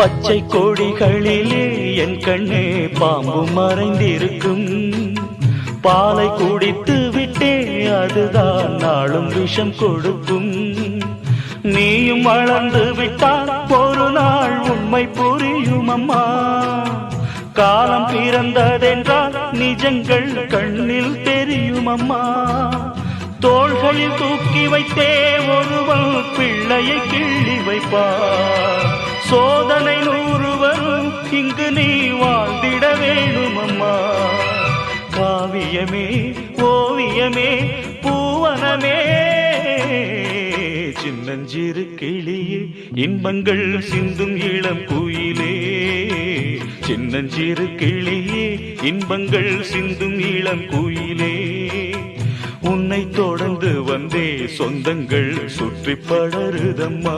பச்சை கொடிகளிலே என் கண்ணே பாம்பு மறைந்திருக்கும். பாலை குடித்து விட்டே அதுதான் நாளும் விஷம் கொடுக்கும். நீயும் வளர்ந்து விட்டால் ஒரு நாள் உண்மை புரியும் அம்மா. காலம் பிறந்ததென்றால் நிஜங்கள் கண்ணில் தெரியும் அம்மா. தோள்களில் தூக்கி வைத்தே ஒருவன் பிள்ளையை கிள்ளி வைப்பார். சோதனை 100 வரும் இங்கு நீ வாழ்ந்திட வேணும் அம்மா. காவியமே ஓவியமே பூவனமே சின்னஞ்சிறு கிளியே இன்பங்கள் சிந்தும் இளம் குயிலே. சின்னஞ்சிறு கிளியே இன்பங்கள் சிந்தும் இளம் குயிலே. உன்னை தொடர்ந்து வந்தே சொந்தங்கள் சுற்றி படருதம்மா.